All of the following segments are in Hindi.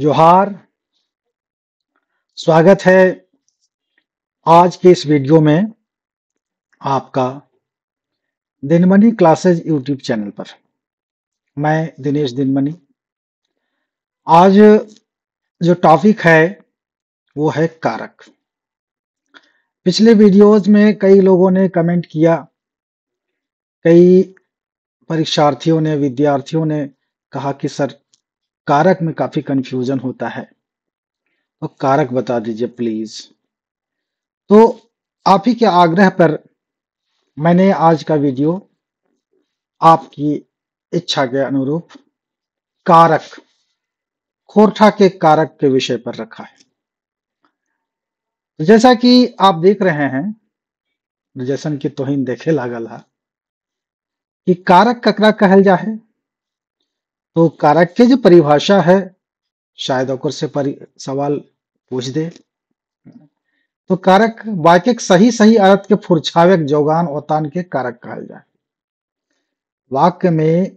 जोहार। स्वागत है आज के इस वीडियो में आपका दिनमणि क्लासेज यूट्यूब चैनल पर। मैं दिनेश दिनमणि। आज जो टॉपिक है वो है कारक। पिछले वीडियोज में कई लोगों ने कमेंट किया, कई परीक्षार्थियों ने, विद्यार्थियों ने कहा कि सर कारक में काफी कंफ्यूजन होता है, तो कारक बता दीजिए प्लीज। तो आप ही के आग्रह पर मैंने आज का वीडियो आपकी इच्छा के अनुरूप कारक, खोरठा के कारक के विषय पर रखा है। तो जैसा कि आप देख रहे हैं, जैसन की तोहिन देखे लागल है कि कारक ककरा कहल जा है। तो कारक के जो परिभाषा है, शायद ओकर से सवाल पूछ दे। तो कारक वाक्य के सही सही अर्थ के फुरछावे के जोगान ओतान के कारक कहल जाए। वाक्य में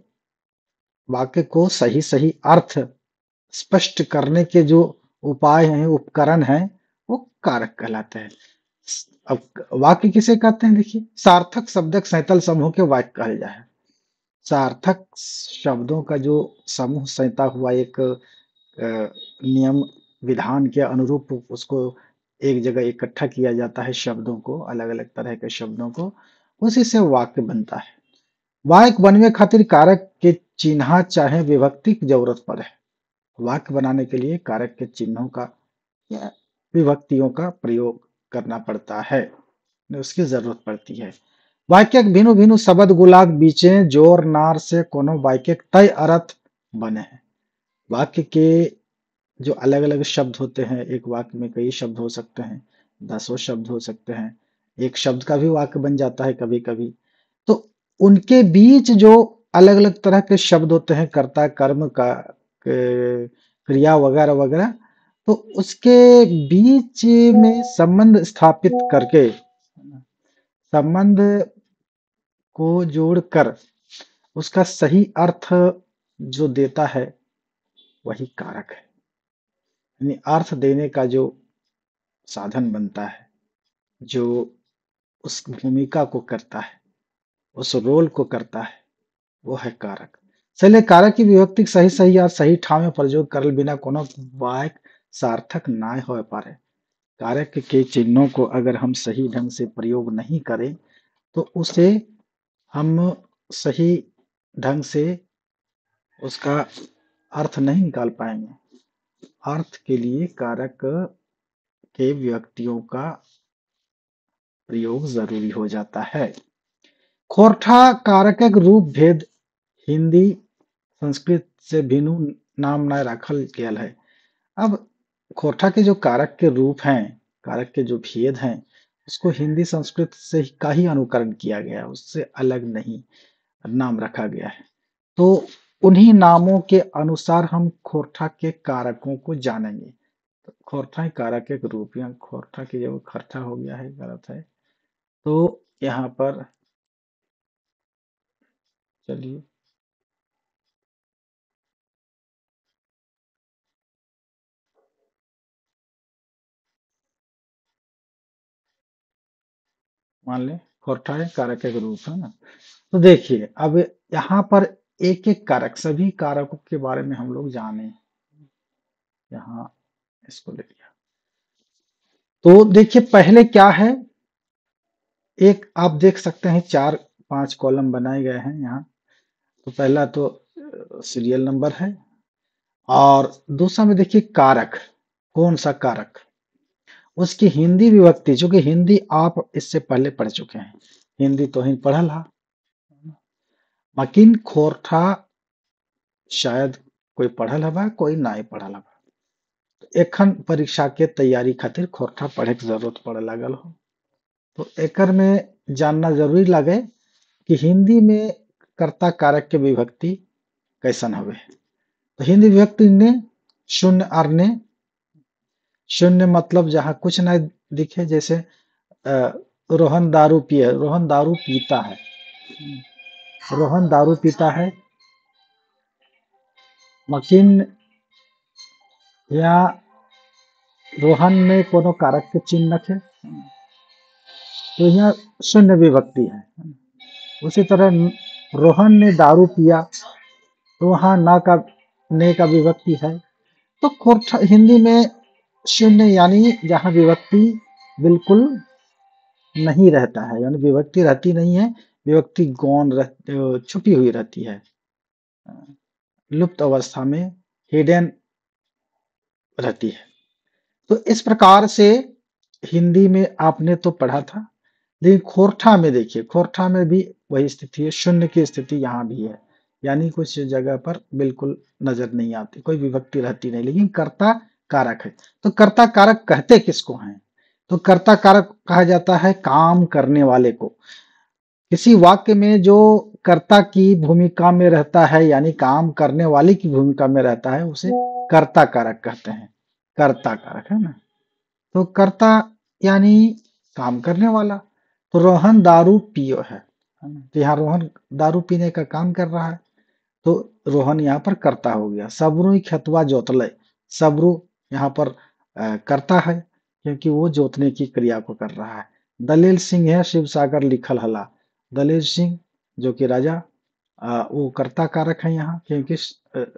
वाक्य को सही सही अर्थ स्पष्ट करने के जो उपाय हैं, उपकरण हैं, वो कारक कहलाते हैं। अब वाक्य किसे कहते हैं? देखिए, सार्थक शब्दक सैतल समूह के वाक्य कहल जाए। सार्थक शब्दों का जो समूह सैता हुआ एक नियम विधान के अनुरूप उसको एक जगह इकट्ठा किया जाता है, शब्दों को, अलग अलग तरह के शब्दों को, उसी से वाक्य बनता है। वाक्य बनने खातिर कारक के चिन्ह चाहे विभक्ति की जरूरत पड़े। वाक्य बनाने के लिए कारक के चिन्हों का या विभक्तियों का प्रयोग करना पड़ता है, उसकी जरूरत पड़ती है। वाक्य भिन्न भिन्न शब्द गुलाक बीचे जोर नार से कोनो वाक्य तय अर्थ बने हैं। वाक्य के जो अलग अलग शब्द होते हैं, एक वाक्य में कई शब्द हो सकते हैं, दसों शब्द हो सकते हैं, एक शब्द का भी वाक्य बन जाता है कभी कभी। तो उनके बीच जो अलग अलग तरह के शब्द होते हैं, कर्ता, कर्म का, क्रिया वगैरह वगैरह, तो उसके बीच में संबंध स्थापित करके, संबंध को जोड़कर उसका सही अर्थ जो देता है वही कारक है। यानी अर्थ देने का जो साधन बनता है, जो उस भूमिका को करता है, उस रोल को करता है, वो है कारक। चलिए, कारक की विभक्ति सही सही और सही ठाव में प्रयोग करल बिना कोनो वाक्य सार्थक ना हो पारे। कारक के चिन्हों को अगर हम सही ढंग से प्रयोग नहीं करें तो उसे हम सही ढंग से उसका अर्थ नहीं निकाल पाएंगे। अर्थ के लिए कारक के व्यक्तियों का प्रयोग जरूरी हो जाता है। खोरठा कारकक रूप भेद हिंदी संस्कृत से भिन्न नाम न रखल गया है। अब खोरठा के जो कारक के रूप हैं, कारक के जो भेद हैं, उसको हिंदी संस्कृत से का ही अनुकरण किया गया है, उससे अलग नहीं नाम रखा गया है। तो उन्हीं नामों के अनुसार हम खोरठा के कारकों को जानेंगे। तो खोरठा कारक एक रूप, या खोरठा की जगह खरठा हो गया है, गलत है। तो यहाँ पर चलिए, मान लें खोरठा एक कारक एक रूप है ना। तो देखिए, अब यहाँ पर एक एक कारक, सभी कारकों के बारे में हम लोग जाने। यहाँ इसको ले लिया, तो देखिए पहले क्या है। एक आप देख सकते हैं 4-5 कॉलम बनाए गए हैं यहाँ। तो पहला तो सीरियल नंबर है, और दूसरा में देखिए कारक, कौन सा कारक, उसकी हिंदी विभक्ति, जो कि हिंदी आप इससे पहले पढ़ चुके हैं, हिंदी तो ही पढ़ल हा। मकिन खोरठा शायद कोई पढ़ल हवा, कोई ना पढ़ल हवा। तो एखन परीक्षा के तैयारी खातिर खोरठा पढ़े के जरूरत पड़े लागल हो। तो एकर में जानना जरूरी लगे कि हिंदी में कर्ता कारक के विभक्ति कैसन हवे। तो हिंदी विभक्ति ने, शून्य और ने। शून्य मतलब जहां कुछ न दिखे, जैसे रोहन दारू पिए, रोहन दारू पीता है, रोहन दारू पीता है। मकिन या रोहन में कोनो कारक के चिन्ह नखे, तो यहाँ शून्य विभक्ति है। उसी तरह रोहन ने दारू पिया, तो वहां ना का ने का विभक्ति है। तो हिंदी में शून्य यानी जहां विभक्ति बिल्कुल नहीं रहता है, यानी विभक्ति रहती नहीं है, विभक्ति गौण छुपी हुई रहती है, लुप्त अवस्था में, हिडन रहती है। तो इस प्रकार से हिंदी में आपने तो पढ़ा था, लेकिन खोरठा में देखिए, खोरठा में भी वही स्थिति है, शून्य की स्थिति यहाँ भी है, यानी कुछ जगह पर बिल्कुल नजर नहीं आती, कोई विभक्ति रहती नहीं, लेकिन कर्ता कारक है। तो कर्ता कारक कहते किसको हैं? तो कर्ता कारक कहा जाता है काम करने वाले को। किसी वाक्य में जो कर्ता की भूमिका में रहता है, यानी काम करने वाले की भूमिका में रहता है, उसे कर्ता कारक कहते हैं। कर्ता कारक है ना। तो कर्ता यानी काम करने वाला। तो रोहन दारू पियो है ना? तो यहाँ रोहन दारू पीने का काम कर रहा है, तो रोहन यहाँ पर कर्ता हो गया। सबरू खेतवा जोतले, सबरू यहाँ पर कर्ता है, क्योंकि वो जोतने की क्रिया को कर रहा है। दलील सिंह है शिव सागर लिखल हला, दलील सिंह जो कि राजा, वो कर्ता कारक है यहाँ, क्योंकि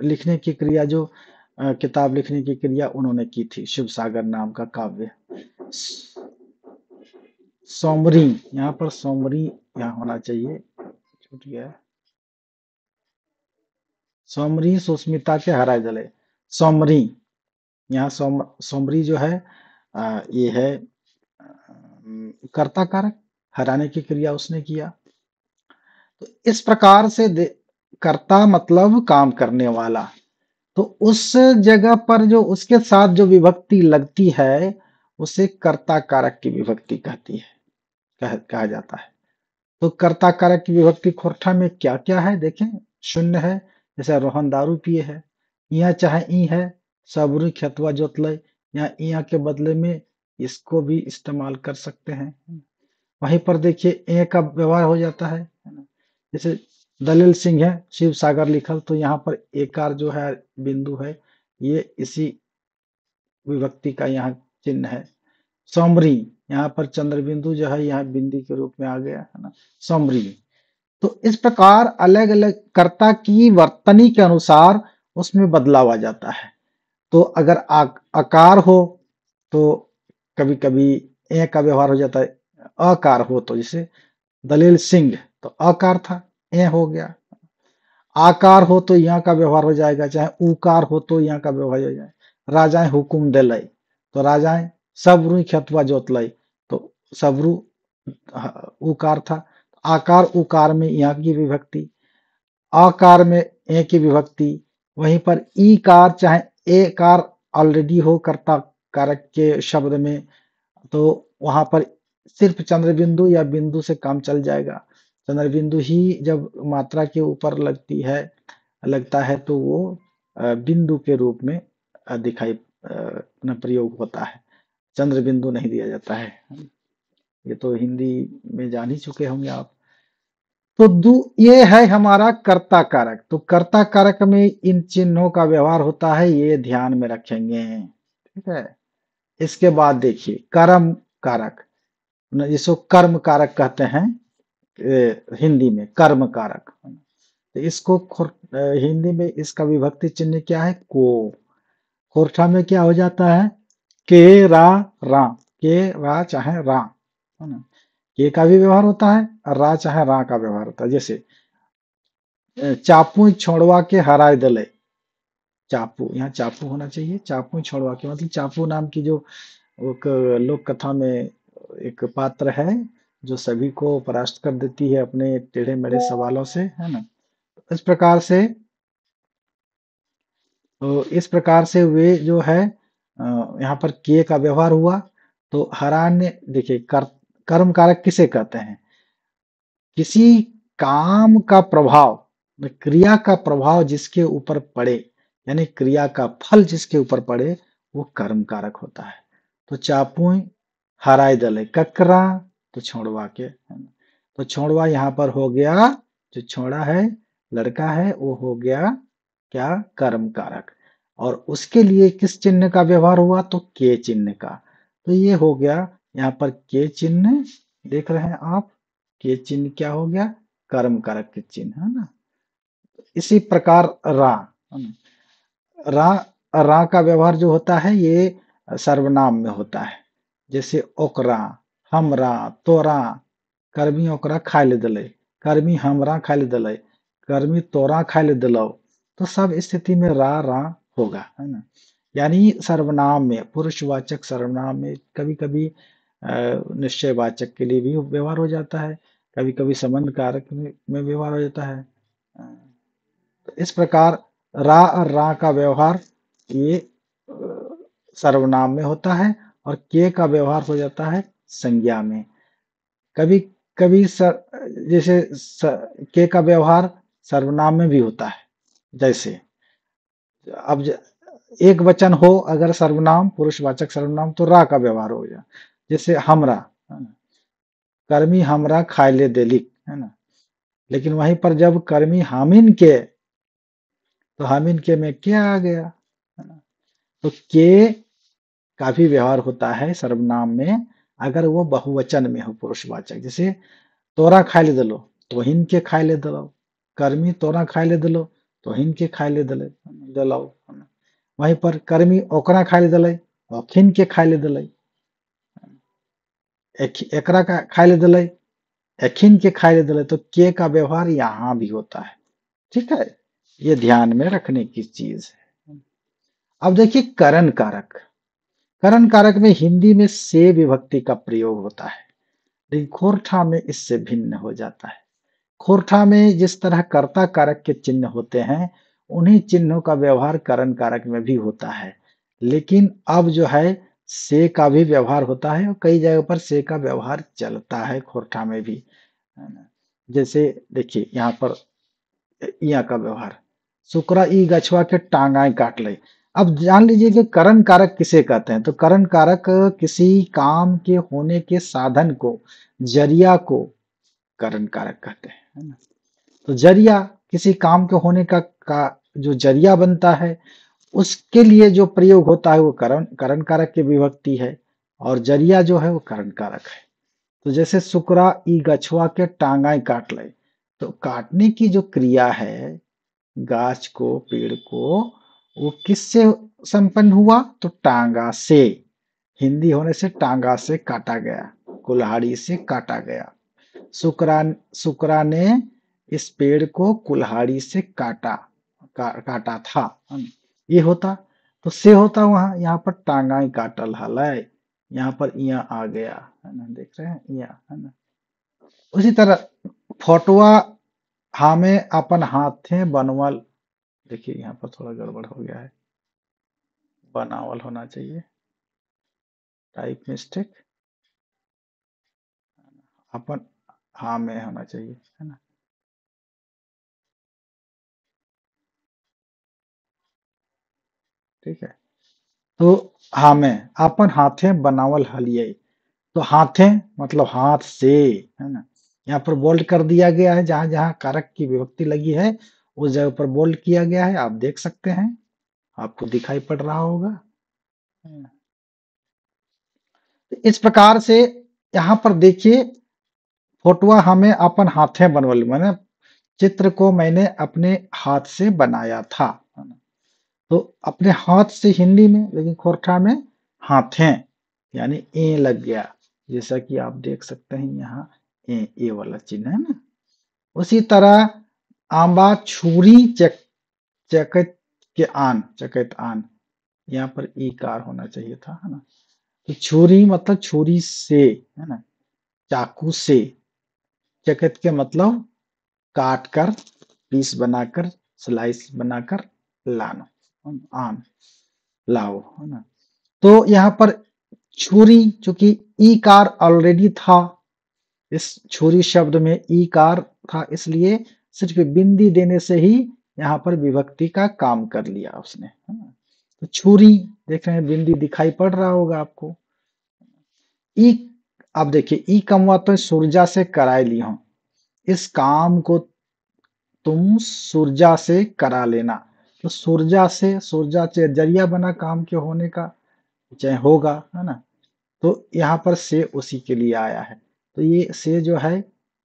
लिखने की क्रिया जो किताब लिखने की क्रिया उन्होंने की थी, शिव सागर नाम का काव्य। सोमरी, यहाँ पर सोमरी यहाँ होना चाहिए, छूट गया। सोमरी सुस्मिता के हराए जले, सोमरी यहाँ सोमरी जो है ये है कर्ता कारक, हराने की क्रिया उसने किया। तो इस प्रकार से कर्ता मतलब काम करने वाला। तो उस जगह पर जो उसके साथ जो विभक्ति लगती है, उसे कर्ता कारक की विभक्ति कहती है, कहा जाता है। तो कर्ता कारक की विभक्ति खोरठा में क्या क्या है देखें। शून्य है, जैसे रोहन दारू पिए है, यहाँ चाहे ई है, सबरू खेतवा जोतले, यहाँ इया के बदले में इसको भी इस्तेमाल कर सकते हैं। वहीं पर देखिए ए का व्यवहार हो जाता है ना? जैसे दलील सिंह है शिव सागर लिखल, तो यहाँ पर एकार जो है बिंदु है, ये इसी विभक्ति का यहाँ चिन्ह है। सोमरी, यहाँ पर चंद्र बिंदु जो है यहाँ बिंदी के रूप में आ गया है ना, सोमरी। तो इस प्रकार अलग अलग कर्ता की वर्तनी के अनुसार उसमें बदलाव आ जाता है। तो अगर आकार हो तो कभी कभी ए का व्यवहार हो जाता है, अकार हो तो जैसे दलील सिंह तो अकार था, ए हो गया। आकार हो तो यहाँ का व्यवहार हो जाएगा, चाहे उकार हो तो यहाँ का व्यवहार हो जाए। राजाएं हुकुम दिलई, तो राजाएं सबरू खेतवा जोतलई, तो सबरू उकार था। आकार उकार में यहाँ की विभक्ति, आकार में ए की विभक्ति। वहीं पर ई कार चाहे ए कार ऑलरेडी हो कर्ता कारक के शब्द में, तो वहां पर सिर्फ चंद्र बिंदु या बिंदु से काम चल जाएगा। चंद्र बिंदु ही जब मात्रा के ऊपर लगता है तो वो बिंदु के रूप में दिखाई प्रयोग होता है, चंद्र बिंदु नहीं दिया जाता है। ये तो हिंदी में जान ही चुके होंगे आप। तो ये है हमारा कर्ता कारक। तो कर्ता कारक में इन चिन्हों का व्यवहार होता है, ये ध्यान में रखेंगे, ठीक है। इसके बाद देखिए कर्म कारक, जिसको कर्म कारक कहते हैं हिंदी में, कर्म कारक। तो इसको हिंदी में इसका विभक्ति चिन्ह क्या है, को। खोरठा में क्या हो जाता है, के रा रा, के रा चाहे रा, है ना। के का भी व्यवहार होता है और रा चाहे रा का व्यवहार होता है। जैसे चापू छोड़वा के हराए दले, चापू, यहाँ चापू होना चाहिए, चापू छोड़वा के मतलब चापू नाम की जो एक लोक कथा में एक पात्र है, जो सभी को परास्त कर देती है अपने टेढ़े मेढ़े सवालों से, है ना। इस प्रकार से, तो इस प्रकार से वे जो है यहाँ पर के का व्यवहार हुआ। तो हरान ने देखिए कर्म कारक किसे कहते हैं, किसी काम का प्रभाव, क्रिया का प्रभाव जिसके ऊपर पड़े, यानी क्रिया का फल जिसके ऊपर पड़े, वो कर्म कारक होता है। तो चापू हराय दले ककरा, तो छोड़वा के, तो छोड़वा यहाँ पर हो गया, जो छोड़ा है लड़का है वो हो गया क्या, कर्म कारक। और उसके लिए किस चिन्ह का व्यवहार हुआ, तो के चिन्ह का। तो ये हो गया यहाँ पर के चिन्ह, देख रहे हैं आप, के चिन्ह क्या हो गया, कर्म कारक के चिन्ह, है ना। इसी प्रकार रा, है ना? रा रा का व्यवहार जो होता है ये सर्वनाम में होता है। जैसे ओकरा, हमरा, तोरा, कर्मी ओकरा खाय ले दिले, कर्मी हमरा खाय ले दिले, कर्मी तोरा खाय ले दिलो। तो सब स्थिति में रा होगा, है ना। यानी सर्वनाम में, पुरुषवाचक सर्वनाम में कभी कभी निश्चयवाचक के लिए भी व्यवहार हो जाता है, कभी कभी संबंध कारक में व्यवहार हो जाता है। तो इस प्रकार रा और रा का व्यवहार ये सर्वनाम में होता है, और के का व्यवहार हो जाता है संज्ञा में। कभी कभी जैसे के का व्यवहार सर्वनाम में भी होता है। जैसे अब एक वचन हो अगर सर्वनाम, पुरुषवाचक सर्वनाम, तो रा का व्यवहार हो गया। जैसे हमरा, है ना, कर्मी हमरा खाय ले देलिक, है ना। लेकिन वहीं पर जब कर्मी हामिन के, तो हामिन के में क्या आ गया, है ना। तो के का भी व्यवहार होता है सर्वनाम में अगर वो बहुवचन में हो, पुरुषवाचक। जैसे तोरा खाय ले दिलो, तो हिन के खाय ले दिलो, कर्मी तोरा खाय ले दिलो, तो हिन के खाय ले दिलो। वहीं पर कर्मी ओकरा खाय ले दिले, अखिन के खाय ले दिले, एकरा का खाय ले दिले, एखिन के खाय ले दिले। तो के का व्यवहार यहाँ भी होता है, ठीक है। ये ध्यान में रखने की चीज है। अब देखिए करण कारक। करण कारक में हिंदी में से विभक्ति का प्रयोग होता है, लेकिन खोरठा में इससे भिन्न हो जाता है। खोरठा में जिस तरह कर्ता कारक के चिन्ह होते हैं, उन्हीं चिन्हों का व्यवहार करण कारक में भी होता है। लेकिन अब जो है से का भी व्यवहार होता है, और कई जगह पर से का व्यवहार चलता है खोरठा में भी, है ना। जैसे देखिए यहाँ पर इया का व्यवहार, सुकरा ई गछवा के टांगाई काट ले। अब जान लीजिए कि करण कारक किसे कहते हैं। तो करण कारक किसी काम के होने के साधन को, जरिया को करण कारक कहते हैं, है ना। तो जरिया किसी काम के होने का जो जरिया बनता है, उसके लिए जो प्रयोग होता है वो करण कारक की विभक्ति है, और जरिया जो है वो करण कारक है। तो जैसे सुकरा ई गछवा के टांगाई काट ले, तो काटने की जो क्रिया है गाछ को, पेड़ को, वो किससे संपन्न हुआ, तो टांगा से। हिंदी होने से टांगा से काटा गया, कुल्हाड़ी से काटा गया। शुक्रा शुक्रा ने इस पेड़ को कुल्हाड़ी से काटा था, है ना? ये होता, तो से होता वहां, यहाँ पर टांगाई काटल हलय, यहाँ पर इया आ गया, है ना, देख रहे हैं इया, है ना। उसी तरह फोटुआ हामे अपन हाथे बनवल, देखिए यहाँ पर थोड़ा गड़बड़ हो गया है, बनावल होना चाहिए, टाइप मिस्टेक, अपन हाँ में होना चाहिए, है ना। ठीक है, तो हाँ में अपन हाथे बनावल हलिये। तो हाथे मतलब हाथ से, है ना। यहाँ पर बोल्ड कर दिया गया है, जहां जहां कारक की विभक्ति लगी है उस जगह पर बोल्ड किया गया है, आप देख सकते हैं, आपको दिखाई पड़ रहा होगा। इस प्रकार से यहाँ पर देखिए, फोटुआ हमें अपन हाथे बनवल, मैंने चित्र को मैंने अपने हाथ से बनाया था, है ना। तो अपने हाथ से हिंदी में, लेकिन खोरठा में हाथे, यानी ए लग गया, जैसा कि आप देख सकते हैं यहाँ ए वाला चिन्ह है ना। उसी तरह आंबा छुरी चकत के आन, चकत आन, यहाँ पर ई कार होना चाहिए था, है ना। तो छुरी मतलब छुरी से, है ना, चाकू से। चकत के मतलब काट कर, पीस बनाकर, स्लाइस बनाकर लाना, आन, लाओ, है ना। तो यहाँ पर छुरी, चूंकि ई कार ऑलरेडी था, इस छुरी शब्द में ई कार था, इसलिए सिर्फ बिंदी देने से ही यहाँ पर विभक्ति का काम कर लिया उसने, है ना। तो छुरी, देख रहे हैं बिंदी दिखाई पड़ रहा होगा आपको। ई, अब देखिए ई कमवा तो सुरजा से कराय ली हूं, इस काम को तुम सुरजा से करा लेना। तो सुरजा से जरिया बना काम के होने का, चाहे होगा, है ना। तो यहाँ पर से उसी के लिए आया है। तो ये से जो है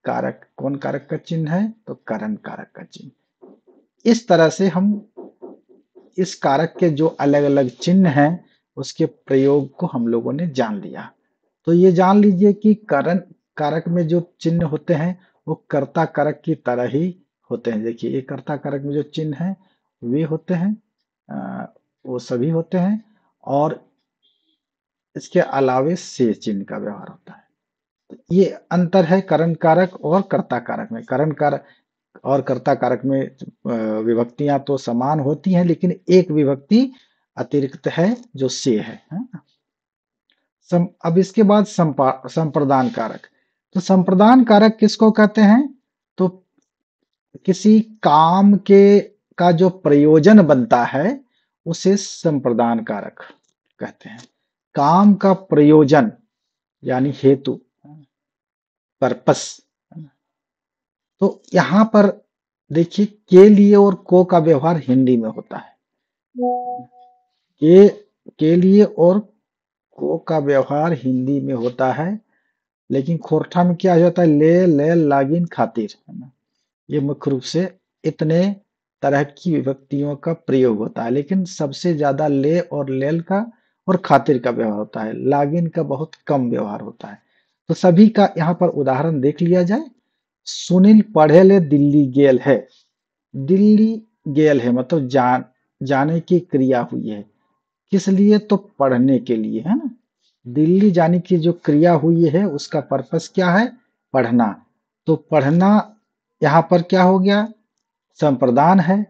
कारक, कौन कारक का चिन्ह है, तो करण कारक का चिन्ह। इस तरह से हम इस कारक के जो अलग अलग चिन्ह हैं उसके प्रयोग को हम लोगों ने जान लिया। तो ये जान लीजिए कि करण कारक में जो चिन्ह होते हैं वो कर्ता कारक की तरह ही होते हैं। देखिए ये कर्ता कारक में जो चिन्ह है वे होते हैं, वो सभी होते हैं, और इसके अलावे से चिन्ह का व्यवहार होता है। ये अंतर है करण कारक और कर्ता कारक में। करण कारक और कर्ता कारक में विभक्तियां तो समान होती हैं, लेकिन एक विभक्ति अतिरिक्त है जो से है। अब इसके बाद संप्रदान कारक। तो संप्रदान कारक किसको कहते हैं, तो किसी काम के का जो प्रयोजन बनता है उसे संप्रदान कारक कहते हैं। काम का प्रयोजन यानी हेतु, पर्पस। तो यहां पर देखिए के लिए और को का व्यवहार हिंदी में होता है। के लिए और को का व्यवहार हिंदी में होता है, लेकिन खोरठा में क्या हो जाता है, ले ले लागिन खातिर, है ना। ये मुख्य रूप से इतने तरह की विभक्तियों का प्रयोग होता है, लेकिन सबसे ज्यादा ले और लेल का और खातिर का व्यवहार होता है। लागिन का बहुत कम व्यवहार होता है। तो सभी का यहाँ पर उदाहरण देख लिया जाए। सुनील पढ़े ले दिल्ली गेल है। दिल्ली गेल है मतलब जाने की क्रिया हुई है। किस लिए, तो पढ़ने के लिए, है ना। दिल्ली जाने की जो क्रिया हुई है उसका पर्पस क्या है, पढ़ना। तो पढ़ना यहाँ पर क्या हो गया, संप्रदान है।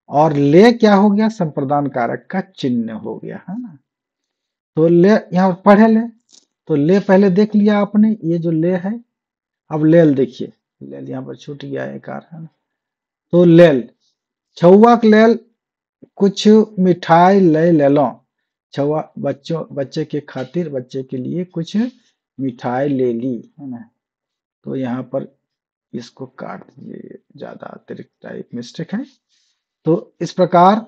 और ले क्या हो गया, संप्रदान कारक का चिन्ह हो गया, है ना। तो ले यहाँ पढ़े ले, तो ले पहले देख लिया आपने, ये जो ले है। अब लेल देखिए, लेल यहाँ पर छूट गया एक आर, है ना। तो लेल, छुआ के लेल कुछ मिठाई ले लो। छुआ बच्चे के खातिर, बच्चे के लिए कुछ मिठाई ले ली, है ना। तो यहाँ पर इसको काट दीजिए, ज्यादा अतिरिक्त टाइप मिस्टेक है। तो इस प्रकार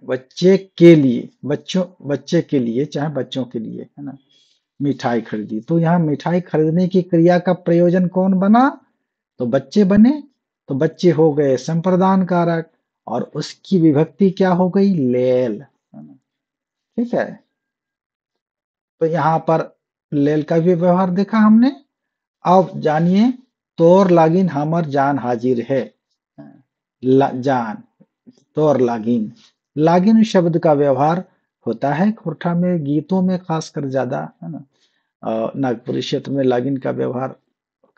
बच्चे के लिए चाहे बच्चों के लिए, है ना, मिठाई खरीदी। तो यहाँ मिठाई खरीदने की क्रिया का प्रयोजन कौन बना, तो बच्चे बने। तो बच्चे हो गए संप्रदान कारक, और उसकी विभक्ति क्या हो गई, लेल, है ना। ठीक है। तो यहाँ पर लेल का भी व्यवहार देखा हमने। अब जानिए, तोर लागिन हमर जान हाजिर है। जान, तोर लागिन, लागिन शब्द का व्यवहार होता है खोरठा में, गीतों में खासकर ज्यादा, है ना। नागपुरी क्षेत्र में लागिन का व्यवहार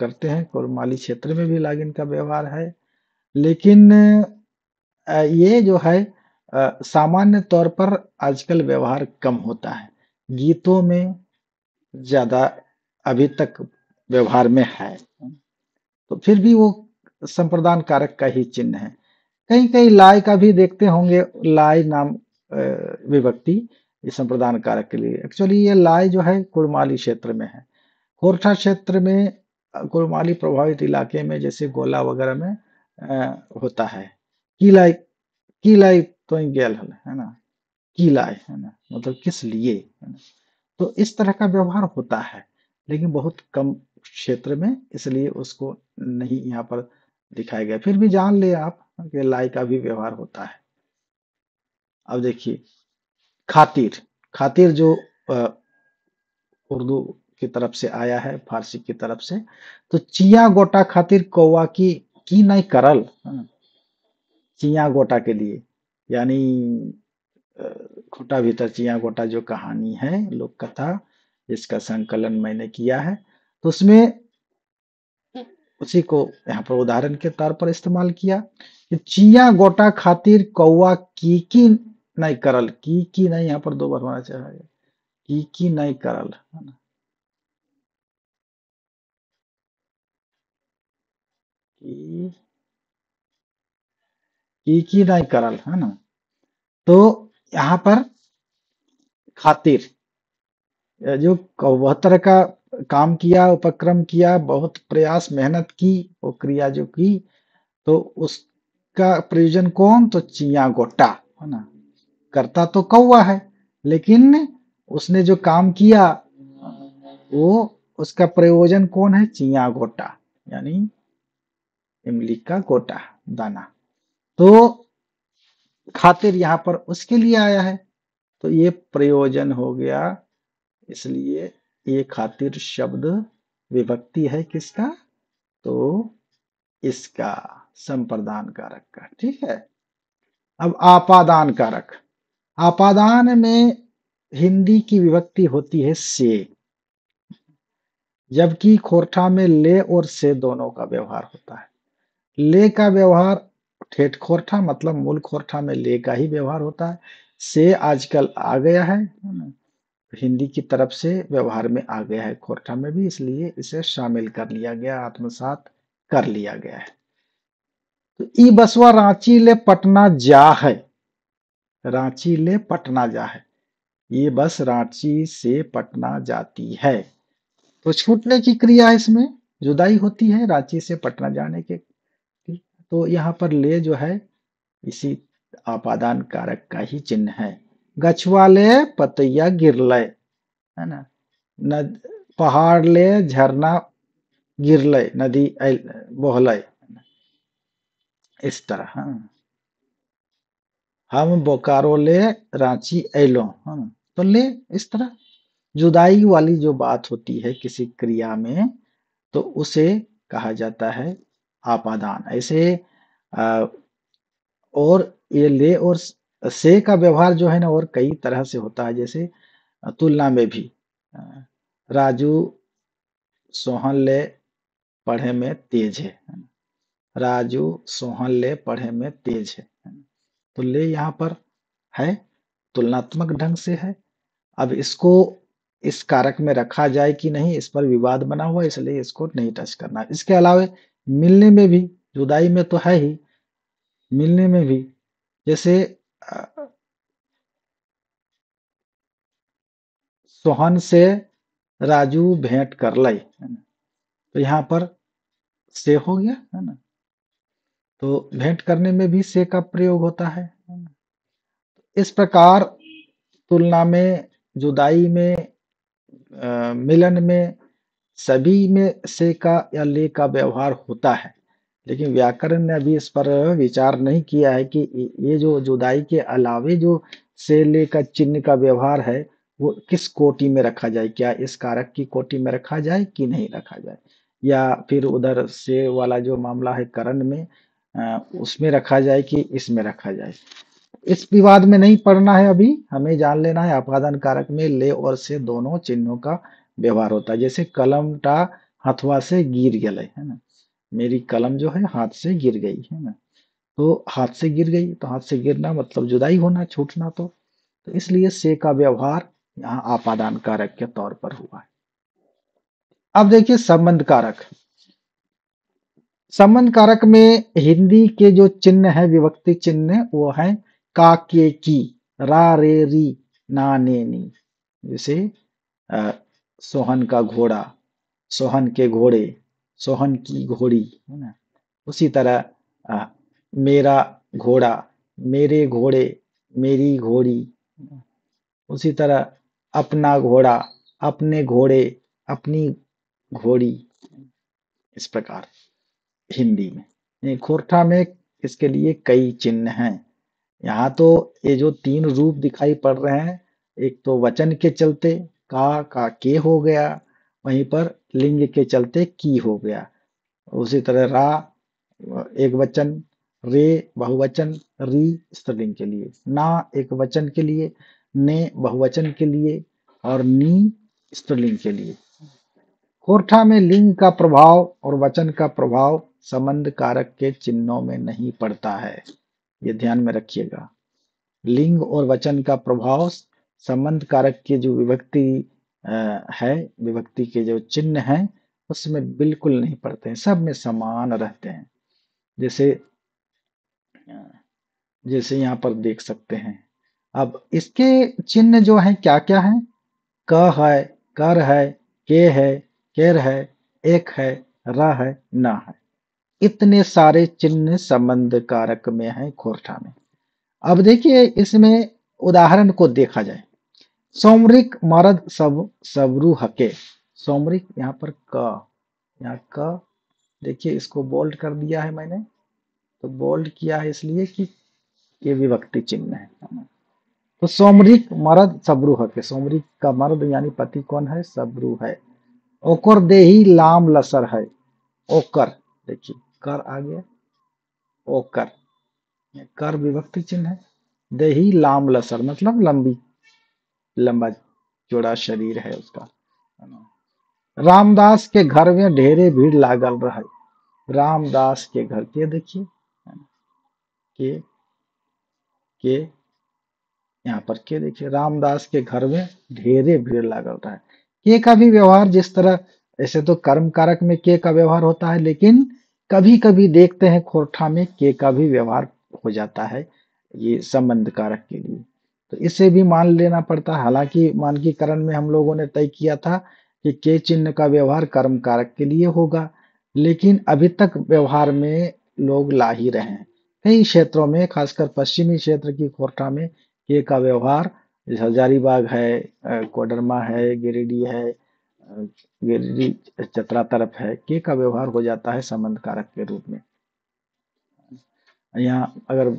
करते हैं, कोरमाली क्षेत्र में भी लागिन का व्यवहार है। लेकिन ये जो है सामान्य तौर पर आजकल व्यवहार कम होता है, गीतों में ज्यादा अभी तक व्यवहार में है। तो फिर भी वो संप्रदान कारक का ही चिन्ह है। कहीं कहीं लाय का भी देखते होंगे, लाय नाम विभक्ति, ये संप्रदान कारक के लिए। एक्चुअली ये लाय जो है कुड़माली क्षेत्र में है। खोरठा क्षेत्र में, कुड़माली प्रभावित इलाके में जैसे गोला वगैरह में होता है। किलाय, किलाय तो गेल हल, है ना। किलाय, है ना, मतलब किस लिए, है ना। तो इस तरह का व्यवहार होता है, लेकिन बहुत कम क्षेत्र में, इसलिए उसको नहीं यहाँ पर दिखाया गया। फिर भी जान ले आप कि लाई का भी व्यवहार होता है। अब देखिए खातिर, खातिर जो उर्दू की तरफ से आया है, फारसी की तरफ से। तो चिया गोटा खातिर कौवा की नहीं करल, हाँ, चिया गोटा के लिए, यानी अ, खोटा भीतर चिया गोटा जो कहानी है, लोक कथा, जिसका संकलन मैंने किया है, तो उसमें उसी को यहाँ पर उदाहरण के तौर पर इस्तेमाल किया कि चिया गोटा खातिर कौवा की नहीं करल। की नहीं यहाँ पर दो बार होना चाहिए, की नहीं करल, है ना। की की नहीं करल, है ना। तो यहाँ पर खातिर जो बहुत तरह का काम किया, उपक्रम किया, बहुत प्रयास मेहनत की, वो क्रिया जो की, तो उस का प्रयोजन कौन? तो चिया गोटा, है ना। करता तो कौवा है, लेकिन उसने जो काम किया वो उसका प्रयोजन कौन है? चिया गोटा, यानी इमली का गोटा, दाना। तो खातिर यहाँ पर उसके लिए आया है, तो ये प्रयोजन हो गया। इसलिए ये खातिर शब्द विभक्ति है किसका? तो इसका, संप्रदान कारक का। ठीक है। अब आपादान कारक। आपादान में हिंदी की विभक्ति होती है से, जबकि खोरठा में ले और से दोनों का व्यवहार होता है। ले का व्यवहार ठेठ खोरठा मतलब मूल खोरठा में ले का ही व्यवहार होता है। से आजकल आ गया है ना, हिंदी की तरफ से व्यवहार में आ गया है खोरठा में भी, इसलिए इसे शामिल कर लिया गया, आत्मसात कर लिया गया है। तो ई बसवा रांची ले पटना जा है, रांची ले पटना जा है, ये बस रांची से पटना जाती है। तो छूटने की क्रिया इसमें जुदाई होती है रांची से पटना जाने के। तो यहाँ पर ले जो है इसी आपादान कारक का ही चिन्ह है। गछवा ले पतैया गिरले, है ना। नद पहाड़ ले झरना गिरले, नदी बहले, इस तरह। हाँ। हम बोकारो ले रांची ऐलो, हाँ। तो ले इस तरह जुदाई वाली जो बात होती है किसी क्रिया में, तो उसे कहा जाता है आपादान। ऐसे अ, और ये ले और से का व्यवहार जो है ना और कई तरह से होता है। जैसे तुलना में भी अ, राजू सोहन ले पढ़े में तेज है, राजू सोहन ले पढ़े में तेज है। तो ले यहाँ पर है, तुलनात्मक ढंग से है। अब इसको इस कारक में रखा जाए कि नहीं, इस पर विवाद बना हुआ है, इसलिए इसको नहीं टच करना। इसके अलावा मिलने में भी, जुदाई में तो है ही, मिलने में भी जैसे सोहन से राजू भेंट कर लाई, है ना। तो यहाँ पर से हो गया, है ना। तो भेंट करने में भी से का प्रयोग होता है ना? इस प्रकार तुलना में, जुदाई में, मिलन में, सभी में से का या ले का व्यवहार होता है। लेकिन व्याकरण ने अभी इस पर विचार नहीं किया है कि ये जो जुदाई के अलावे जो से ले का चिन्ह का व्यवहार है वो किस कोटि में रखा जाए, क्या इस कारक की कोटि में रखा जाए कि नहीं रखा जाए, या फिर उधर से वाला जो मामला है करण में उसमें रखा जाए कि इसमें रखा जाए। इस विवाद में नहीं पड़ना है अभी, हमें जान लेना है आपादान कारक में ले और से दोनों चिन्हों का व्यवहार होता है। जैसे कलम टा हथवा से गिर गए, है ना। मेरी कलम जो है हाथ से गिर गई, है ना। तो हाथ से गिर गई, तो हाथ से गिरना मतलब जुदाई होना, छूटना। तो इसलिए से का व्यवहार यहाँ आपादान कारक के तौर पर हुआ है। अब देखिए संबंध कारक। संबंध कारक में हिंदी के जो चिन्ह है, विभक्ति चिन्ह, वो है का, के, की, रा, रे, री, ना, ने, नी। जैसे अ, सोहन का घोड़ा, सोहन के घोड़े, सोहन की घोड़ी, है ना। उसी तरह अ, मेरा घोड़ा, मेरे घोड़े, मेरी घोड़ी। उसी तरह अपना घोड़ा, अपने घोड़े, अपनी घोड़ी। इस प्रकार हिंदी में, खोरठा में इसके लिए कई चिन्ह हैं। यहाँ तो ये जो तीन रूप दिखाई पड़ रहे हैं, एक तो वचन के चलते का के हो गया, वहीं पर लिंग के चलते की हो गया। उसी तरह रा एक वचन, रे बहुवचन, री स्त्रीलिंग के लिए, ना एक वचन के लिए, ने बहुवचन के लिए, और नी स्त्रीलिंग के लिए। खोरठा में लिंग का प्रभाव और वचन का प्रभाव संबंध कारक के चिन्हों में नहीं पड़ता है, ये ध्यान में रखिएगा। लिंग और वचन का प्रभाव संबंध कारक की जो विभक्ति है, विभक्ति के जो चिन्ह हैं उसमें बिल्कुल नहीं पड़ते हैं, सब में समान रहते हैं। जैसे जैसे यहाँ पर देख सकते हैं। अब इसके चिन्ह जो हैं क्या क्या हैं? क है, कर है, के है, केर है, एक है, र है, न है। इतने सारे चिन्ह संबंध कारक में है खोरठा में। अब देखिए इसमें उदाहरण को देखा जाए। सौमरिक मरद सब सबरू हके। सौमरिक यहाँ पर क, यहाँ क, देखिए इसको बोल्ड कर दिया है मैंने। तो बोल्ड किया है इसलिए कि ये विभक्ति चिन्ह है। तो सोमरिक मर्द सबरू हके। सोमरिक का मर्द यानी पति कौन है? सबरू है। ओकर देही लाम लसर है। ओकर, देखिए कर आ गया, ओकर, ये कर विभक्ति चिन्ह है। देही लाम लसर मतलब लंबी, लंबा चौड़ा शरीर है उसका। रामदास के घर में ढेरे भीड़ लागल रहे। रामदास के घर के, देखिए के यहाँ पर के, देखिए रामदास के घर में ढेरे भीड़ लागल रहा है। के का भी व्यवहार जिस तरह, ऐसे तो कर्म कारक में के का व्यवहार होता है, लेकिन कभी कभी देखते हैं खोरठा में के का भी व्यवहार हो जाता है ये संबंध कारक के लिए। तो इसे भी मान लेना पड़ता है। हालांकि मानकीकरण में हम लोगों ने तय किया था कि के चिन्ह का व्यवहार कर्म कारक के लिए होगा, लेकिन अभी तक व्यवहार में लोग ला ही रहे हैं। कई क्षेत्रों में, खासकर पश्चिमी क्षेत्र की खोरठा में के का व्यवहार, जैसे हजारीबाग है, कोडरमा है, गिरिडीह है, गिरिडीह चतरा तरफ है, के का व्यवहार हो जाता है संबंध कारक के रूप में। यहाँ अगर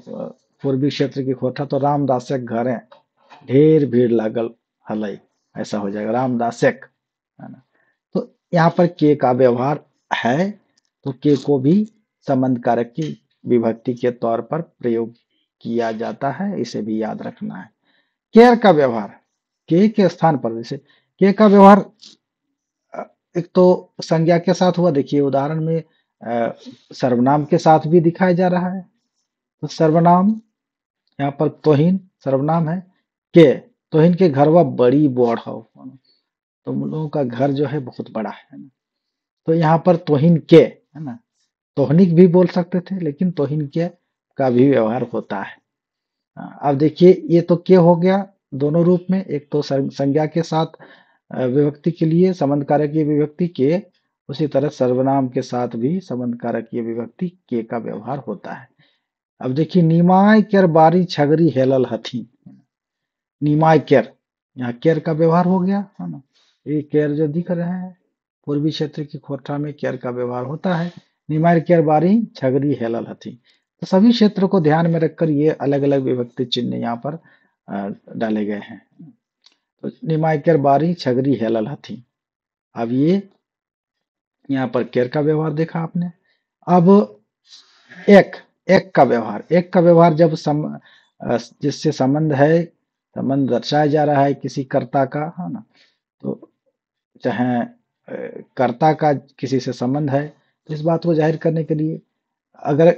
पूर्वी क्षेत्र की खोरठा तो रामदासक घर है, ढेर भीड़ लागल हलई, ऐसा हो जाएगा रामदासक, है ना। तो यहाँ पर के का व्यवहार है, तो के को भी संबंध कारक की विभक्ति के तौर पर प्रयोग किया जाता है, इसे भी याद रखना है। केयर का व्यवहार के स्थान पर, जैसे के का व्यवहार एक तो संज्ञा के साथ हुआ, देखिए उदाहरण में सर्वनाम के साथ भी दिखाया जा रहा है। तो सर्वनाम यहाँ पर तोहिन सर्वनाम है। के, तोहिन के घर वह बड़ी बोड़ हो, तो उन लोगों का घर जो है बहुत बड़ा है ना। तो यहाँ पर तोहिन के, है ना, तोहनिक भी बोल सकते थे, लेकिन तोहिन के का भी व्यवहार होता है। अब देखिए ये तो के हो गया दोनों रूप में, एक तो संज्ञा के साथ विभक्ति के लिए संबंध कारक की विभक्ति के, उसी तरह सर्वनाम के साथ भी संबंध कारक की विभक्ति के का व्यवहार होता है। अब देखिए निमाय केर बारी छगरी हेलल हथी। निमाय केर, यहाँ केर का व्यवहार हो गया, है ना। ये केर जो दिख रहे हैं पूर्वी क्षेत्र की खोरठा में केर का व्यवहार होता है। निमाय केर बारी छगरी हेलल हथी। तो सभी क्षेत्रों को ध्यान में रखकर ये अलग अलग विभक्ति चिन्ह यहाँ पर डाले गए हैं। तो निमाय केर बारी छगरी हेलल हथी। अब ये यहाँ पर केर का व्यवहार देखा आपने। अब एक, एक का व्यवहार, एक का व्यवहार जब जिससे संबंध है, संबंध दर्शाया जा रहा है किसी कर्ता का, है ना, तो चाहे कर्ता का किसी से संबंध है, तो इस बात को जाहिर करने के लिए अगर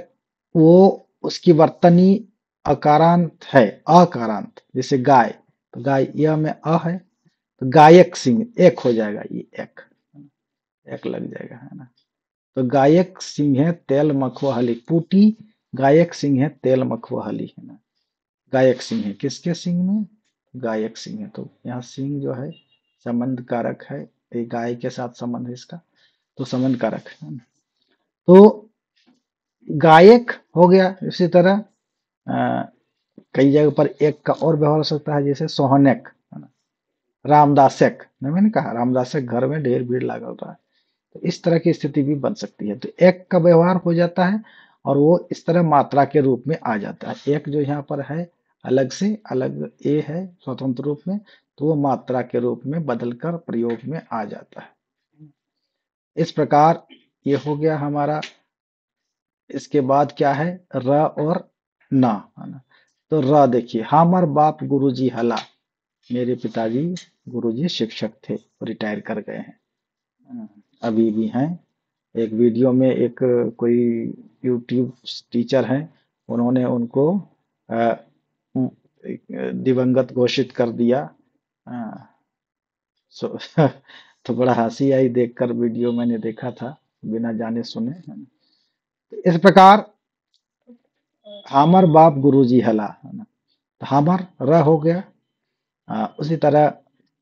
वो उसकी वर्तनी अकारांत है, अकारांत, जैसे गाय, तो गाय यह में अ है, तो गायक सिंह एक हो जाएगा, ये एक लग जाएगा, है ना। तो गायक सिंह तेल मखवहली, पूटी गायक सिंह तेल मखवहली, है ना। गायक सिंह है किसके सिंह में? गायक सिंह है। तो यहाँ सिंह जो है संबंध कारक है, ये गाय के साथ संबंध है इसका, तो संबंध कारक है। तो गायक हो गया। इसी तरह कई जगह पर एक का और व्यवहार हो सकता है, जैसे सोहनेक, है ना, रामदासक, मैंने कहा रामदासक घर में ढेर भीड़ लगा होता है, तो इस तरह की स्थिति भी बन सकती है। तो एक का व्यवहार हो जाता है और वो इस तरह मात्रा के रूप में आ जाता है। एक जो यहाँ पर है अलग से अलग ए है स्वतंत्र रूप में, तो वो मात्रा के रूप में बदलकर प्रयोग में आ जाता है। इस प्रकार ये हो गया हमारा। इसके बाद क्या है? र और ना, है ना। तो र देखिए, हमर बाप गुरुजी हला, मेरे पिताजी गुरुजी शिक्षक थे, रिटायर कर गए हैं, अभी भी हैं। एक वीडियो में एक कोई यूट्यूब टीचर हैं, उन्होंने उनको अ, दिवंगत घोषित कर दिया। अ, सो तो बड़ा हंसी आई देखकर, वीडियो मैंने देखा था बिना जाने सुने। इस प्रकार हमर बाप गुरुजी हला, है ना, तो हमर र हो गया। उसी तरह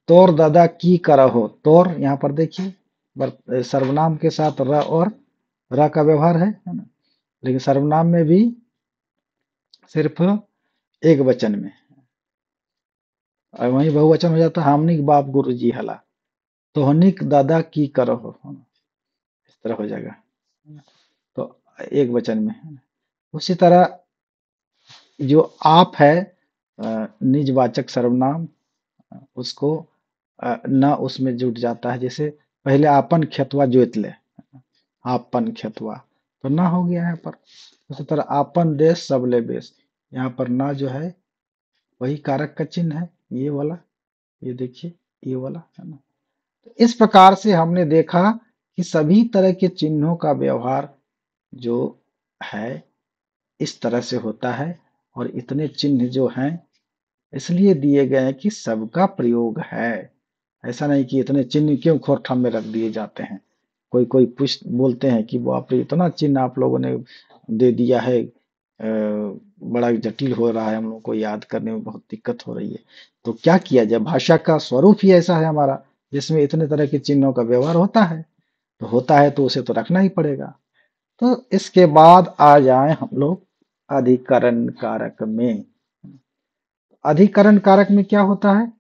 तोर दादा की करहो, तोर यहाँ पर देखिए सर्वनाम के साथ र और र का व्यवहार है ना। लेकिन सर्वनाम में भी सिर्फ एक वचन में, और वहीं बहुवचन हो जाता है हमनिक बाप गुरु जी हला, तोहनिक दादा की करहो, इस तरह हो जाएगा। तो एक वचन में। उसी तरह जो आप है, निजवाचक सर्वनाम, उसको न उसमें जुट जाता है। जैसे पहले आपन खेतवा जोत ले, आपन खेतवा, तो ना हो गया यहाँ पर। उसी तरह आपन देश सबले बेस, यहाँ पर ना जो है वही कारक का चिन्ह है, ये वाला, ये देखिए, ये वाला है ना। तो इस प्रकार से हमने देखा कि सभी तरह के चिन्हों का व्यवहार जो है इस तरह से होता है, और इतने चिन्ह जो हैं इसलिए दिए गए हैं कि सबका प्रयोग है। ऐसा नहीं कि इतने चिन्ह क्यों खोरठम में रख दिए जाते हैं। कोई कोई पूछ बोलते हैं कि बाप रे इतना चिन्ह आप लोगों ने दे दिया है, बड़ा जटिल हो रहा है, हम लोग को याद करने में बहुत दिक्कत हो रही है। तो क्या किया जाए, भाषा का स्वरूप ही ऐसा है हमारा, जिसमें इतने तरह के चिन्हों का व्यवहार होता है। तो होता है तो उसे तो रखना ही पड़ेगा। तो इसके बाद आ जाए हम लोग अधिकरण कारक में। अधिकरण कारक में क्या होता है,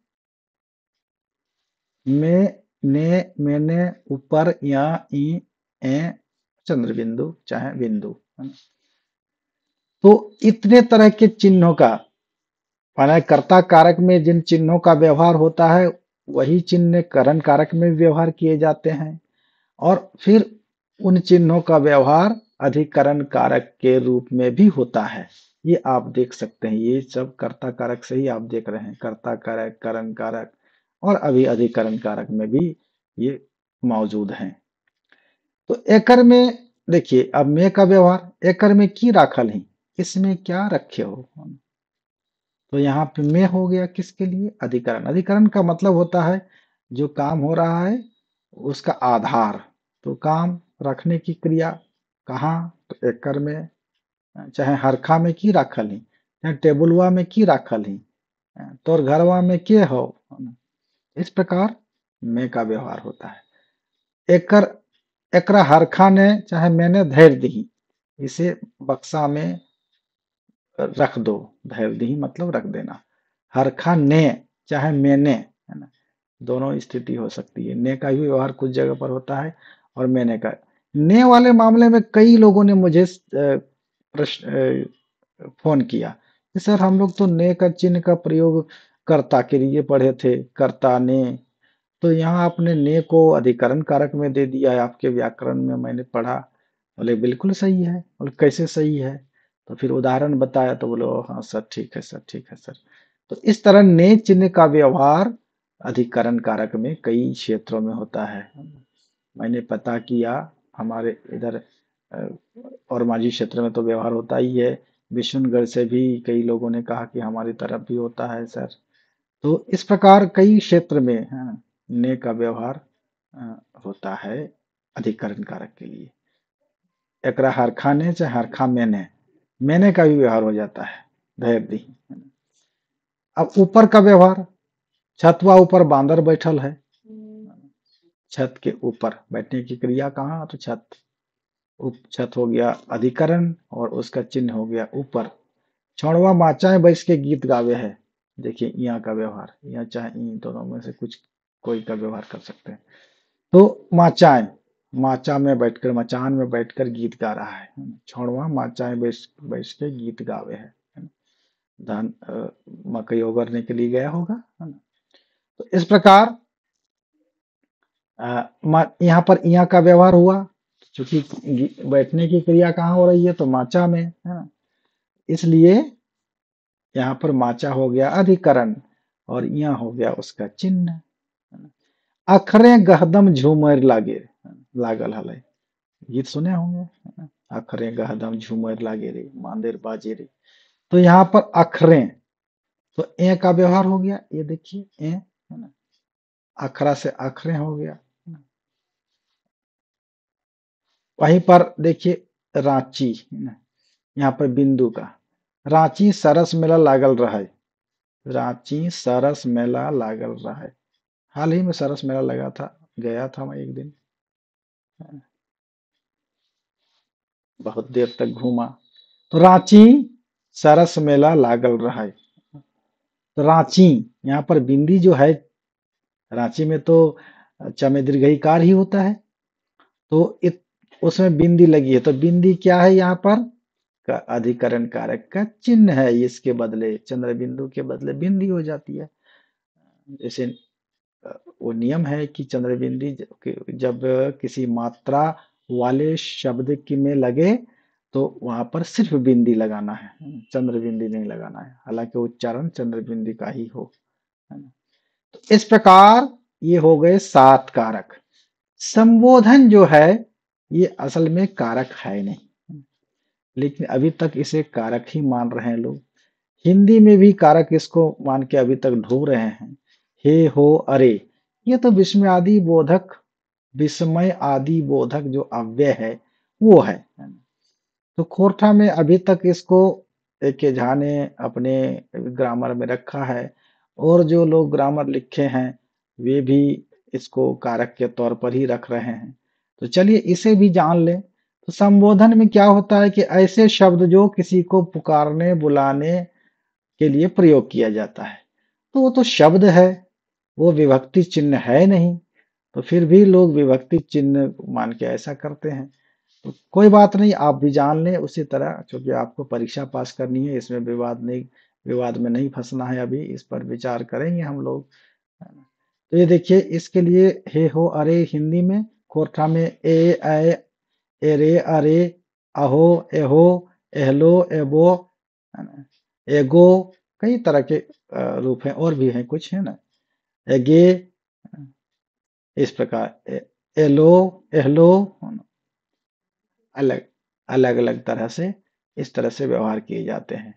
में, ने, मैंने, ऊपर, या, ई, ए, चंद्र बिंदु चाहे बिंदु, है ना। तो इतने तरह के चिन्हों का, माना कर्ता कारक में जिन चिन्हों का व्यवहार होता है वही चिन्ह करण कारक में भी व्यवहार किए जाते हैं, और फिर उन चिन्हों का व्यवहार अधिकरण कारक के रूप में भी होता है। ये आप देख सकते हैं, ये सब कर्ता कारक से ही आप देख रहे हैं, कर्ता कारक, करण कारक, और अभी अधिकरण कारक में भी ये मौजूद हैं। तो एकर में देखिए, अब में का व्यवहार एकर में की राखल ही, इसमें क्या रखे हो। तो यहाँ पे में हो गया किसके लिए, अधिकरण। अधिकरण का मतलब होता है जो काम हो रहा है उसका आधार। तो काम रखने की क्रिया कहाँ, तो एकर में, चाहे हरखा में की राखल ही, चाहे टेबुलवा में की राखल ही, तोर घरवा में के हो। इस प्रकार में का व्यवहार होता है। एकर, एकरा हरखा ने चाहे मैंने धैर्य दी, इसे बक्सा में रख दो, धैर्य दी मतलब रख देना। हरखा ने चाहे मैंने, है ना, दोनों स्थिति हो सकती है। ने का भी व्यवहार कुछ जगह पर होता है, और मैंने का। ने वाले मामले में कई लोगों ने मुझे प्रश्न फोन किया कि सर हम लोग तो ने का चिन्ह का प्रयोग कर्ता के लिए पढ़े थे, कर्ता ने, तो यहाँ आपने ने को अधिकरण कारक में दे दिया है, आपके व्याकरण में मैंने पढ़ा। बोले बिल्कुल सही है। बोले कैसे सही है, तो फिर उदाहरण बताया, तो बोले "ओ, हाँ सर ठीक है सर, ठीक है सर"। तो इस तरह ने चिन्ह का व्यवहार अधिकरण कारक में कई क्षेत्रों में होता है। मैंने पता किया हमारे इधर और माझी क्षेत्र में तो व्यवहार होता ही है। विशुनगढ़ से भी कई लोगों ने कहा कि हमारी तरफ भी होता है सर। तो इस प्रकार कई क्षेत्र में, हाँ, ने का व्यवहार होता है अधिकरण कारक के लिए। एकरा हरखा ने चाहे हरखा मैंने का भी व्यवहार हो जाता है, धैर्य दी। अब ऊपर का व्यवहार, छतवा ऊपर बांदर बैठल है, छत के ऊपर बैठने की क्रिया कहाँ, तो छत। छत हो गया अधिकरण, और उसका चिन्ह हो गया ऊपर। छौड़वा माचाएं बैठ के गीत गावे है, देखिए यहाँ का व्यवहार, यहाँ चाहे इन दोनों में से कुछ कोई का व्यवहार कर सकते हैं। तो माचाएं, माचा में बैठकर, मचान में बैठकर गीत गा रहा है। छौड़वा माचाएं बैठ बैठ के गीत गावे है ना। धान मकई उगरने के लिए गया होगा, है ना। तो इस प्रकार यहाँ पर यहाँ का व्यवहार हुआ, क्योंकि बैठने की क्रिया कहाँ हो रही है, तो माचा में, है ना। इसलिए यहाँ पर माचा हो गया अधिकरण, और यहाँ हो गया उसका चिन्ह, है ना। अखरे गहदम झूमर लागे, लागल हले, गीत सुने होंगे, है ना। अखरे गहदम झूमर लागे रे, मांदेर बाजे रे। तो यहाँ पर अखरे, तो ए का व्यवहार हो गया, ये देखिए ए, है ना। अखरा से अखरे हो गया, है ना। वहीं पर देखिए रांची, है ना, यहाँ पर बिंदु का, रांची सरस मेला लागल रहा है, रांची सरस मेला लागल रहा है। हाल ही में सरस मेला लगा था, गया था मैं एक दिन। बहुत देर तक घूमा। तो रांची सरस मेला लागल रहा है। तो रांची, यहाँ पर बिंदी जो है, रांची में तो च में दीर्घईकार ही होता है। तो उसमें बिंदी लगी है, तो बिंदी क्या है यहाँ पर? अधिकरण कारक का चिन्ह है। इसके बदले चंद्र बिंदु के बदले बिंदी हो जाती है। जैसे वो नियम है कि चंद्र बिंदी जब किसी मात्रा वाले शब्द की में लगे तो वहां पर सिर्फ बिंदी लगाना है, चंद्र बिंदी नहीं लगाना है, हालांकि उच्चारण चंद्र बिंदी का ही हो, है ना। तो इस प्रकार ये हो गए 7 कारक। संबोधन जो है ये असल में कारक है नहीं, लेकिन अभी तक इसे कारक ही मान रहे हैं लोग। हिंदी में भी कारक इसको मान के अभी तक ढूंढ रहे हैं। हे हो अरे, ये तो विस्मय आदि बोधक, विस्मय आदि बोधक जो अव्यय है वो है। तो खोरठा में अभी तक इसको के झा ने अपने ग्रामर में रखा है, और जो लोग ग्रामर लिखे हैं वे भी इसको कारक के तौर पर ही रख रहे हैं। तो चलिए इसे भी जान लें। तो संबोधन में क्या होता है कि ऐसे शब्द जो किसी को पुकारने बुलाने के लिए प्रयोग किया जाता है, तो वो तो शब्द है, वो विभक्ति चिन्ह है नहीं। तो फिर भी लोग विभक्ति चिन्ह मान के ऐसा करते हैं। तो कोई बात नहीं, आप भी जान लें उसी तरह, क्योंकि आपको परीक्षा पास करनी है, इसमें विवाद में नहीं फंसना है। अभी इस पर विचार करेंगे हम लोग, है ना। तो ये देखिए, इसके लिए हे हो अरे हिंदी में, खोरठा में एरे अरे, अहो एहो, एहलो एबो, है ना, एगो, कई तरह के रूप हैं, और भी हैं कुछ, है ना, एगे, इस प्रकार एलो, एहलो, अलग अलग अलग तरह से, इस तरह से व्यवहार किए जाते हैं।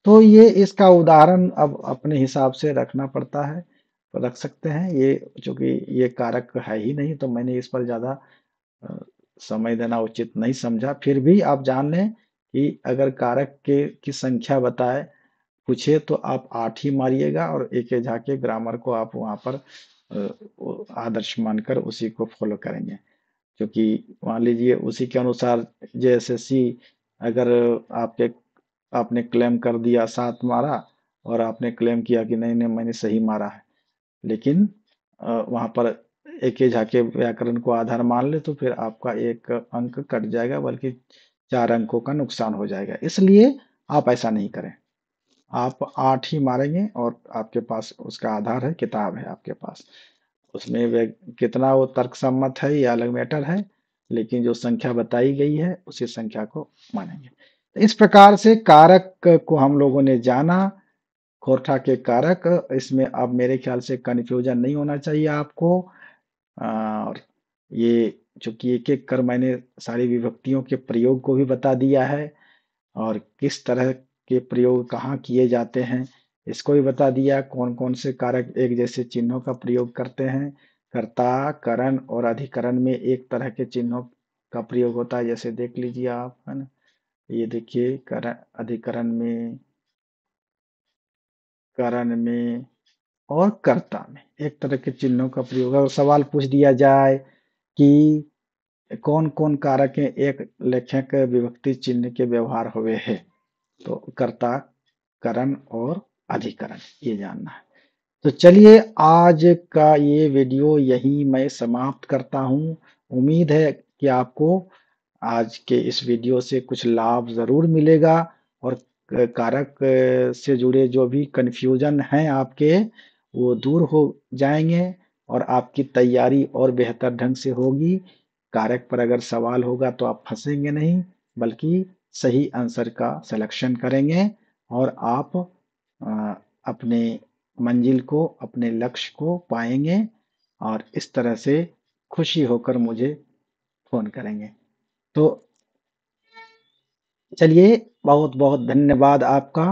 तो ये इसका उदाहरण अब अपने हिसाब से रखना पड़ता है, तो रख सकते हैं। ये चूंकि ये कारक है ही नहीं, तो मैंने इस पर ज्यादा अ, समय देना उचित नहीं समझा। फिर भी आप जान लें कि अगर कारक के की संख्या बताए पूछे तो आप 8 ही मारिएगा, और एक झा के ग्रामर को आप वहां पर आदर्श मानकर उसी को फॉलो करेंगे। क्योंकि मान लीजिए उसी के अनुसार जेएसएससी, अगर आपके आपने क्लेम कर दिया 7 मारा, और आपने क्लेम किया कि नहीं नहीं मैंने सही मारा है, लेकिन वहां पर एक ही झाके व्याकरण को आधार मान ले, तो फिर आपका एक अंक कट जाएगा, बल्कि 4 अंकों का नुकसान हो जाएगा। इसलिए आप ऐसा नहीं करें, आप 8 ही मारेंगे, और आपके पास उसका आधार है, किताब है आपके पास, उसमें कितना वो तर्क सम्मत है ये अलग मैटर है, लेकिन जो संख्या बताई गई है उसी संख्या को मानेंगे। तो इस प्रकार से कारक को हम लोगों ने जाना, खोरठा के कारक। इसमें अब मेरे ख्याल से कन्फ्यूजन नहीं होना चाहिए आपको। और ये चूंकि एक एक कर मैंने सारी विभक्तियों के प्रयोग को भी बता दिया है, और किस तरह के प्रयोग कहाँ किए जाते हैं इसको भी बता दिया, कौन कौन से कारक एक जैसे चिन्हों का प्रयोग करते हैं। कर्ता, करण और अधिकरण में एक तरह के चिन्हों का प्रयोग होता है, जैसे देख लीजिए आप, है ना। ये देखिए, करण अधिकरण में, करण में और कर्ता में एक तरह के चिन्हों का प्रयोग है। और सवाल पूछ दिया जाए कि कौन कौन कारक हैं एक लेखक विभक्ति चिन्ह के व्यवहार हुए हैं, तो कर्ता, करण और अधिकरण, ये जानना है। तो चलिए आज का ये वीडियो यही मैं समाप्त करता हूँ। उम्मीद है कि आपको आज के इस वीडियो से कुछ लाभ जरूर मिलेगा, और कारक से जुड़े जो भी कंफ्यूजन हैं आपके, वो दूर हो जाएंगे, और आपकी तैयारी और बेहतर ढंग से होगी। कारक पर अगर सवाल होगा तो आप फंसेंगे नहीं, बल्कि सही आंसर का सिलेक्शन करेंगे, और आप अपने मंजिल को, अपने लक्ष्य को पाएंगे, और इस तरह से खुशी होकर मुझे फोन करेंगे। तो चलिए, बहुत बहुत धन्यवाद आपका।